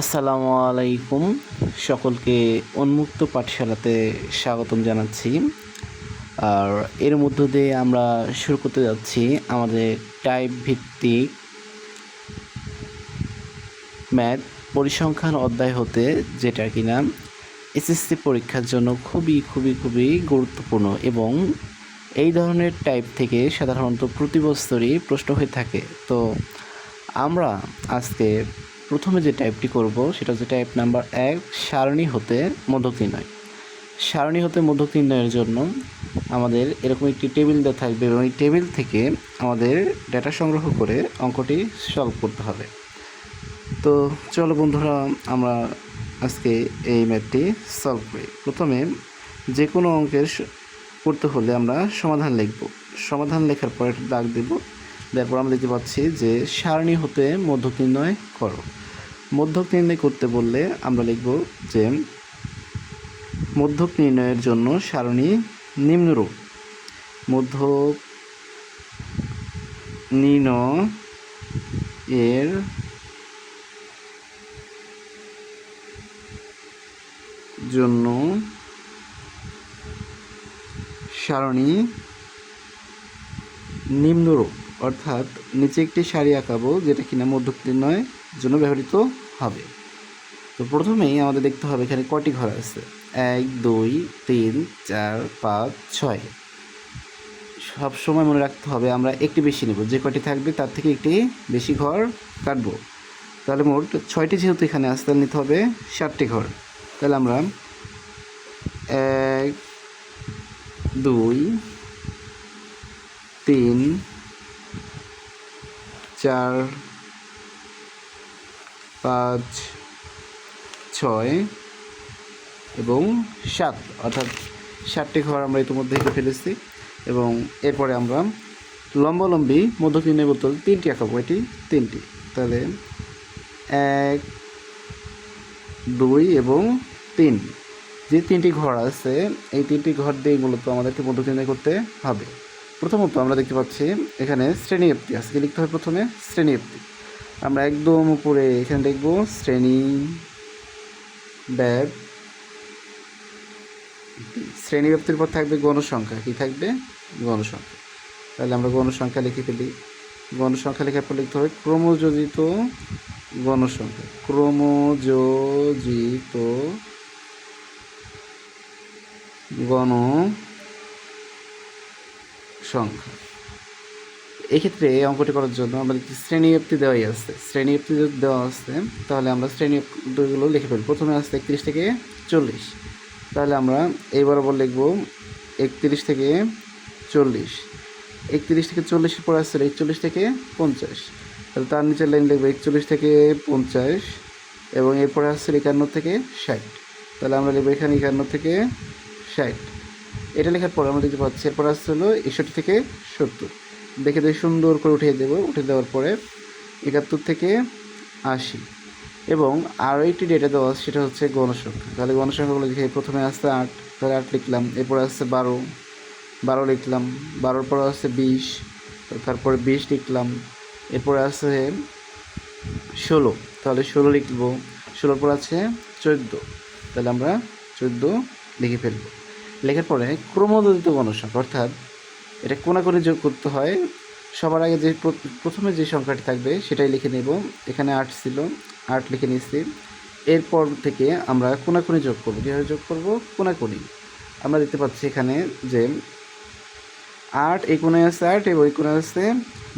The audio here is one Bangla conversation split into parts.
আসসালামু আলাইকুম। সকলকে উন্মুক্ত পাঠশালাতে স্বাগতম জানাচ্ছি। আর এর মধ্য দিয়ে আমরা শুরু করতে যাচ্ছি আমাদের টাইপ ভিত্তিক ম্যাথ পরিসংখ্যান অধ্যায় হতে, যেটা কিনা এসএসসি পরীক্ষার জন্য খুবই গুরুত্বপূর্ণ এবং এই ধরনের টাইপ থেকে সাধারণত প্রতি বছরই প্রশ্ন হয়ে থাকে। তো আমরা আজকে প্রথমে যে টাইপটি করব সেটা হচ্ছে টাইপ নাম্বার 1, সারণী হতে মধ্যক নির্ণয়। সারণী হতে মধ্যক নির্ণয়ের জন্য আমাদের এরকম একটি টেবিল দেওয়া থাকবে এবং এই টেবিল থেকে আমাদের ডেটা সংগ্রহ করে অঙ্কটি সলভ করতে হবে। তো চলো বন্ধুরা, আমরা আজকে এই ম্যাথটি সলভ করি। প্রথমে যে কোনো অঙ্কের করতে হলে আমরা সমাধান লিখব। সমাধান লেখার পর একটা দাগ দেব। তারপর আমরা দেখতে পাচ্ছি যে সারণী হতে মধ্যক নির্ণয় করো। মধ্যক নির্ণয় করতে বললে আমরা লিখব যে মধ্যক নির্ণয়ের জন্য সারণী নিম্নরূপ। মধ্যক নির্ণয়ের জন্য সারণী নিম্নরূপ, অর্থাৎ নিচে একটি সারি আঁকাবো যেটা কিনা মধ্যক নির্ণয়ের জন্য ব্যবহৃত হবে। তো প্রথমেই আমাদের দেখতে হবে এখানে কটি ঘর আছে। 1, 2, 3, 4, 5, 6। সবসময় মনে রাখতে হবে আমরা একটি বেশি নেব, যে কটি থাকবে তার থেকে একটি বেশি ঘর কাটবো। তাহলে মোট 6টি যেহেতু এখানে আসতে নিতে হবে 7টি ঘর। তাহলে আমরা 1, 2, 3, 4, 5, 6 এবং 7, অর্থাৎ 7টি ঘর আমরা ইতিমধ্যে এঁকে ফেলেছি। এবং এরপরে আমরা লম্বালম্বী মধ্যক নির্ণয় বোতল 3টি আঁকাবো। এটি 3টি, তাহলে 1, 2 এবং 3। যে 3টি ঘর আছে এই 3টি ঘর দিয়ে মূলত আমাদেরকে মধ্যক নির্ণয় করতে হবে। প্রথমত আমরা দেখতে পাচ্ছি এখানে শ্রেণী ব্যক্তি আছে। কি লিখতে হবে প্রথমে? শ্রেণী ব্যক্তি। আমরা একদম উপরে এখানে দেখব শ্রেণী ব্যক্তির পর থাকবে গণসংখ্যা। কি থাকবে? গণসংখ্যা। তাহলে আমরা গণসংখ্যা লিখে ফেলি। গণসংখ্যা লেখার পর লিখতে হবে ক্রমযোজিত গণসংখ্যা। ক্রমযোজিত গণসংখ্যা। এক্ষেত্রে এই অঙ্কটি করার জন্য আমাদের শ্রেণী ব্যক্তি দেওয়াই আছে। শ্রেণী ব্যক্তি যদি দেওয়া আছে তাহলে আমরা শ্রেণী ব্যক্তিগুলো লিখে ফেলব। প্রথমে আসছে 31 থেকে 40। তাহলে আমরা এই বরাবর লিখব 31 থেকে 40। 31 থেকে 40-এর পর আসছে 41 থেকে 50। তাহলে তার নিচের লাইন লিখব 41 থেকে 50 এবং এরপরে আসছে 51 থেকে 60। তাহলে আমরা লিখব এখানে 51 থেকে 60। এটা লেখার পর আমরা দেখতে পাচ্ছি এরপর আসছে হলো 61 থেকে 70। দেখে সুন্দর করে উঠিয়ে দেবো। উঠে দেওয়ার পরে 71 থেকে 80 এবং আরও একটি ডেটা দেওয়া আছে, সেটা হচ্ছে গণসংখ্যা। তাহলে গণসংখ্যাগুলো লিখে প্রথমে আসছে 8, তাহলে 8 লিখলাম। এরপরে আসছে 12 লিখলাম। 12-র পরে আসছে 20, তারপরে 20 লিখলাম। এরপরে আছে 16, তাহলে 16 লিখব। 16-র পর আছে 14, তাহলে আমরা 14 লিখে ফেলব। লেখার পরে ক্রমযোজিত গণসংখ্যা, অর্থাৎ এটা কোনাকুনি যোগ করতে হয়। সবার আগে যে প্রথমে যে সংখ্যাটি থাকবে সেটাই লিখে নেব। এখানে 8 ছিল, 8 লিখে নিচ্ছি। এরপর থেকে আমরা কোনাকুনি যোগ করব। কীভাবে যোগ করব? কোনাকুনি। আমরা দেখতে পাচ্ছি এখানে যে 8 এই কোণায় আছে 8 এবং এই কোণায় আছে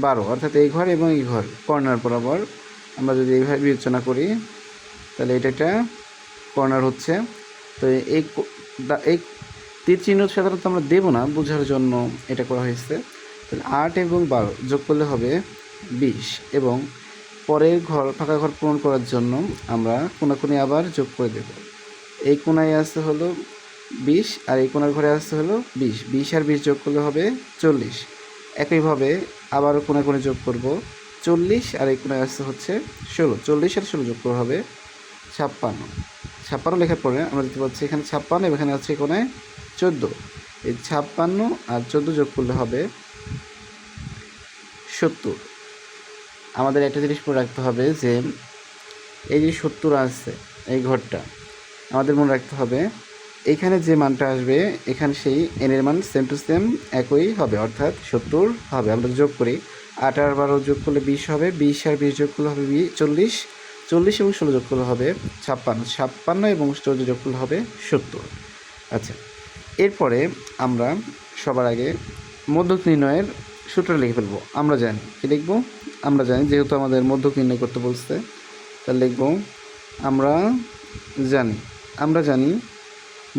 12, অর্থাৎ এই ঘর এবং এই ঘর কর্নার বরাবর আমরা যদি এইভাবে বিবেচনা করি তাহলে এটা একটা কর্নার হচ্ছে। তো এই তীর চিহ্ন সাধারণত আমরা দেবো না, বোঝার জন্য এটা করা হয়েছে। তাহলে 8 এবং 12 যোগ করলে হবে 20 এবং পরের ফাঁকা ঘর পূরণ করার জন্য আমরা কোনাকুনি আবার যোগ করে দেব। এই কোণায় আসতে হলো 20 আর এই কোণার ঘরে আসতে হলো 20। 20 আর 20 যোগ করলে হবে 40। একইভাবে আবার কোনাকুনি যোগ করব 40 আর এই কোণায় আসতে হচ্ছে 16। 40 আর 16 যোগ করে হবে 56। 56 লেখার পরে আমরা দেখতে পাচ্ছি এখানে 56 এবং এখানে আছে কোণায় 14। এই 56 আর 14 যোগ করলে হবে 70। আমাদের একটা জিনিস মনে রাখতে হবে যে এই যে 70 আসছে এই ঘরটা আমাদের মনে রাখতে হবে, এইখানে যে মানটা আসবে এখানে সেই এন এর মান সেম টু সেম একই হবে, অর্থাৎ 70 হবে। আমরা যোগ করি, 8 আর 12 যোগ করলে 20 হবে, 20 আর 20 যোগ করলে হবে 40, 40 এবং 16 যোগ করলে হবে 56, 56 এবং 14 যোগ করলে হবে 70। আচ্ছা, এরপরে আমরা সবার আগে মধ্যক নির্ণয়ের সূত্র লিখে ফেলবো। আমরা জানি কি লিখবো, আমরা জানি যেহেতু আমাদের মধ্যক নির্ণয় করতে বলছে, তাহলে লিখবো আমরা জানি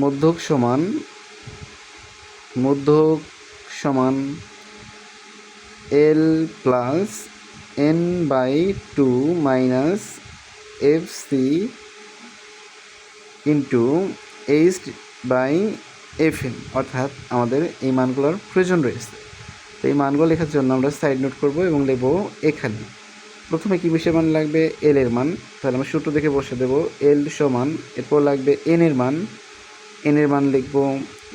মধ্যক সমান L plus N by 2 minus F C into H by F M, অর্থাৎ আমাদের এই মানগুলোর প্রয়োজন রয়েছে। তো এই মানগুলো লেখার জন্য আমরা সাইড নোট করব এবং লিখব এখানে প্রথমে কি বিষয় মান লাগবে, এল এর মান। তাহলে আমরা সূত্র দেখে বসে দেবো এল সমান, এরপর লাগবে এন এর মান লিখব,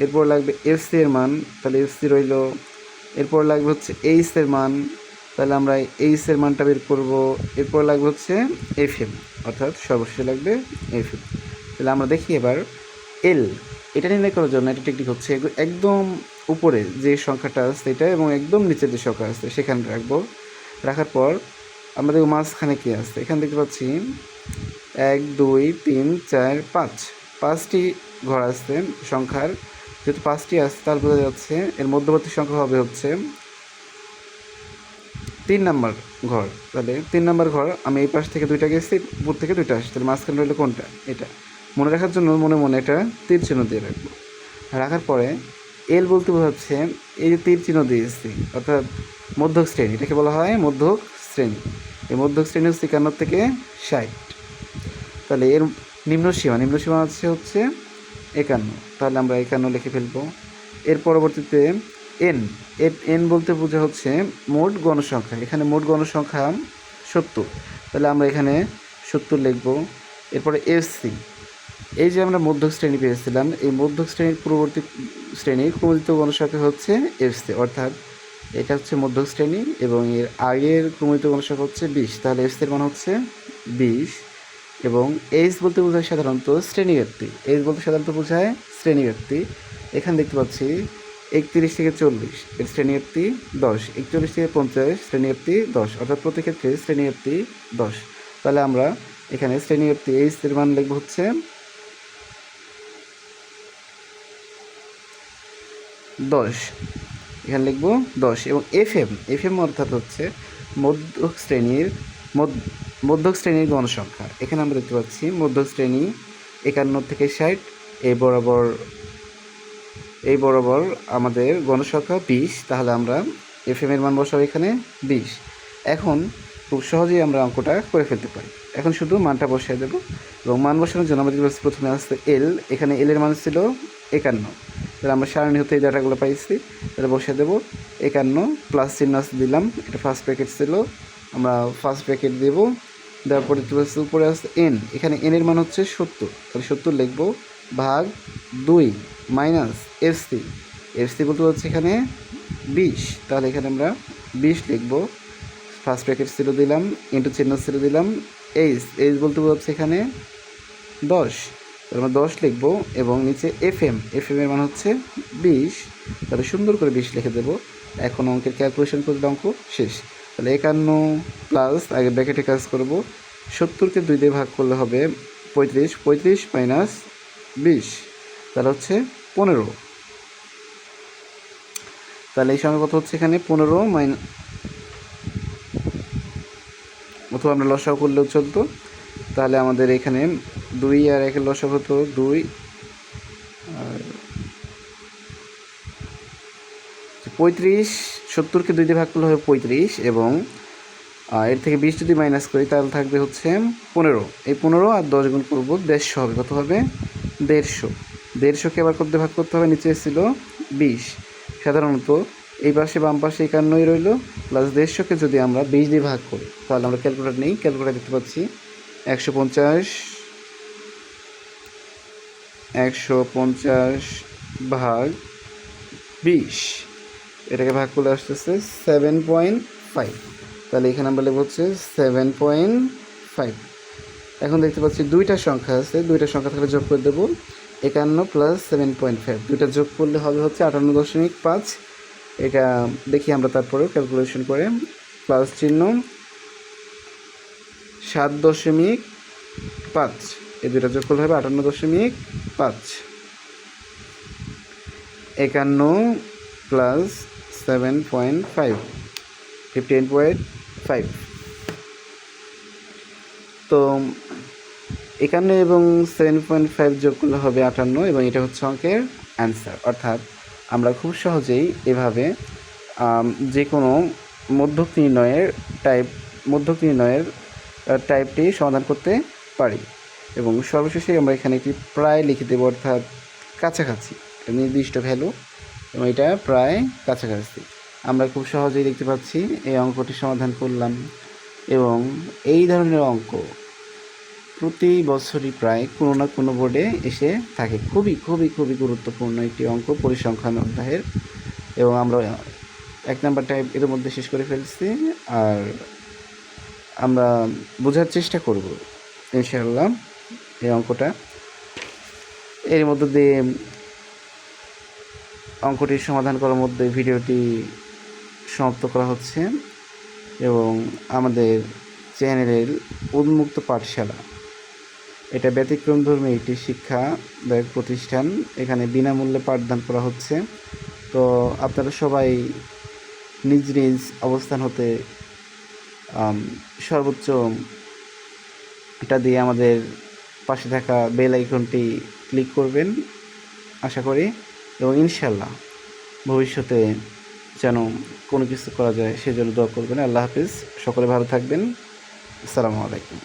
এরপর লাগবে এফ সি এর মান, তাহলে এফ সি রইল, এরপর লাগবে হচ্ছে এইচ এর মান, তাহলে আমরা এইচ এর মানটা বের করব, এরপর লাগবে হচ্ছে এফ এম, অর্থাৎ সর্বশেষে লাগবে এফ এম। তাহলে আমরা দেখি এবার এল, এটা নির্ণয় করার জন্য একটা টেকনিক হচ্ছে একদম উপরে যে সংখ্যাটা আছে এটা এবং একদম নিচের যে সংখ্যা আছে সেখানে রাখবো। রাখার পর আমরা দেখব মাঝখানে কী আছে, এখানে দেখতে পাচ্ছি 1 2 3 4 5, 5টি ঘর আসছে সংখ্যার, যেহেতু 5টি আসছে তাহলে বোঝা যাচ্ছে এর মধ্যবর্তী সংখ্যা হবে হচ্ছে 3 নাম্বার ঘর। তাহলে 3 নাম্বার ঘর, আমি এই পাশ থেকে 2টা গেছি, উপর থেকে 2টা আসছে, তাহলে মাঝখানে রইলো কোনটা, এটা মনে রাখার জন্য মনে এটা তীর চিহ্ন দিয়ে রাখবো। রাখার পরে এল বলতে বোঝাচ্ছে এই যে তীর চিহ্ন দিয়েছি, অর্থাৎ মধ্যক শ্রেণী, এটাকে বলা হয় মধ্যক শ্রেণী। এই মধ্যক শ্রেণী হচ্ছে 51 থেকে 60। তাহলে এর নিম্ন সীমা হচ্ছে 51, তাহলে আমরা 51 লিখে ফেলবো। এর পরবর্তীতে এন বলতে বোঝা হচ্ছে মোট গণসংখ্যা, এখানে মোট গণসংখ্যা 70, তাহলে আমরা এখানে 70 লিখব। এরপরে এফসি, এই যে আমরা মধ্যক শ্রেণী পেয়েছিলাম, এই মধ্যক শ্রেণীর পূর্ববর্তী শ্রেণীর ক্রমিত গণসংখ্যা হচ্ছে এফসি, অর্থাৎ এটা হচ্ছে মধ্যক শ্রেণী এবং এর আগের ক্রমিত গণসংখ্যা হচ্ছে 20, তাহলে এফসির মান হচ্ছে 20। এবং এইচ বলতে বোঝায় সাধারণত শ্রেণীব্যাপ্তি, এখানে দেখতে পাচ্ছি 31 থেকে 40 এর শ্রেণীব্যাপ্তি 10, 41 থেকে 50 শ্রেণীব্যাপ্তি 10, অর্থাৎ প্রতি ক্ষেত্রে শ্রেণীব্যাপ্তি 10। তাহলে আমরা এখানে শ্রেণীব্যাপ্তি এইচ এর মান লিখব হচ্ছে 10, এখানে লিখব 10। এবং এফএম অর্থাৎ হচ্ছে মধ্যক শ্রেণীর গণসংখ্যা, এখানে আমরা দেখতে পাচ্ছি মধ্যক শ্রেণী 51 থেকে 60, এই বরাবর আমাদের গণসংখ্যা 20, তাহলে আমরা এফএম এর মান বসাবো এখানে 20। এখন খুব সহজেই আমরা অঙ্কটা করে ফেলতে পারি। এখন শুধু মানটা বসিয়ে দেবো এবং মান বসানোর জন্য আমাদের প্রথমে আসছে এল, এখানে এল এর মান ছিল 51, তাহলে আমরা সারণী হতে এই ডাটাগুলো পাইছি, তাহলে বসিয়ে দেবো 51 প্লাস চিহ্ন দিলাম, এটা ফার্স্ট ব্র্যাকেট ছিল, আমরা ফার্স্ট ব্র্যাকেট দেবো, দেওয়ার পরে উপরে আসছে এন, এখানে এন এর মান হচ্ছে 70, তাহলে 70 লিখবো ভাগ 2 মাইনাস এফসি বলতে হচ্ছে এখানে 20, তাহলে এখানে আমরা 20 লিখবো, ফার্স্ট ব্র্যাকেট ছিল দিলাম, ইন্টু চিহ্ন ছিল দিলাম, এইচ বলতে হচ্ছে এখানে 10, তাহলে আমরা 10 লিখবো এবং নিচে এফএম এর মান হচ্ছে 20, তাহলে সুন্দর করে 20 লিখে দেবো। এখন অঙ্কের ক্যালকুলেশন করলে অঙ্ক শেষ। তাহলে 51 প্লাস আগে ব্র্যাকেটে কাজ করব, 70কে 2 দিয়ে ভাগ করলে হবে 35 মাইনাস 20, তাহলে হচ্ছে 15, তাহলে এই সঙ্গে কত হচ্ছে এখানে 15 মাইনাস, অথবা আমরা লসাগু করলেও চলতো, তাহলে আমাদের এখানে 2 আর 1 লসাগু হতো 2, আর 35, 70কে 2 দিয়ে ভাগ করলে হবে 35 এবং এর থেকে 20 যদি মাইনাস করি তাহলে থাকবে হচ্ছে 15, এই 15 আর 10 গুণ করবো 150 হবে, কত হবে 150কে আবার করতে ভাগ করতে হবে, নিচে ছিল 20, সাধারণত এই পাশে বাম পাশে 51 রইল, প্লাস 150কে যদি আমরা 20 দিয়ে ভাগ করি তাহলে আমরা ক্যালকুলেটর দেখতে পাচ্ছি 150 ভাগ 20, এটাকে ভাগ করলে আসতেছে 7.5, তাহলে এখানে আমরা লিখব হচ্ছে 7.5। এখন দেখতে পাচ্ছি দুইটা সংখ্যা আছে, দুইটা সংখ্যা থাকলে যোগ করে দেবো 51 প্লাস 7.5, দুইটা যোগ করলে হবে হচ্ছে 58.5। এটা দেখি আমরা তারপরেও ক্যালকুলেশন করে, প্লাস চিহ্ন 7.5, এই দুইটা যোগ করলে হবে 58.5। 51 প্লাস 7.5, 58.5। তো 51 এবং 7.5 যোগ করলে হবে 58, এবং এটা হচ্ছে অঙ্কের অ্যান্সার। অর্থাৎ আমরা খুব সহজেই এভাবে যে কোনো মধ্যক নির্ণয়ের টাইপটি সমাধান করতে পারি। এবং সর্বশেষে আমরা এখানে একটি প্রায় লিখে দেবো, অর্থাৎ কাছাকাছি, নির্দিষ্ট ভ্যালু, এবং এটা প্রায় কাছাকাছি। আমরা খুব সহজেই দেখতে পাচ্ছি এই অঙ্কটি সমাধান করলাম। এবং এই ধরনের অঙ্ক প্রতি বছরই প্রায় কোনো না কোনো বোর্ডে এসে থাকে। খুবই খুবই খুবই গুরুত্বপূর্ণ একটি অঙ্ক, পরিসংখ্যান অধ্যায়ের। এবং আমরা 1 নাম্বার টাইপ এর মধ্যে শেষ করে ফেলছি। আর আমরা বোঝার চেষ্টা করব ইনশাআল্লাহ এই অঙ্কটা। এর মধ্য দিয়ে অঙ্কটির সমাধান করার মধ্যে ভিডিওটি সমাপ্ত করা হচ্ছে। এবং আমাদের চ্যানেলের উন্মুক্ত পাঠশালা, এটা ব্যতিক্রমধর্মী একটি শিক্ষাদায়ক প্রতিষ্ঠান। এখানে বিনামূল্যে পাঠদান করা হচ্ছে। তো আপনারা সবাই নিজ নিজ অবস্থান হতে সর্বোচ্চটা দিয়ে আমাদের পাশে থাকা বেল আইকনটি ক্লিক করবেন আশা করি। এবং ইনশাল্লাহ ভবিষ্যতে যেন কোনো কিছু করা যায় সেজন্য দোয়া করবেন। আল্লাহ হাফিজ, সকলে ভালো থাকবেন। আসসালামু আলাইকুম।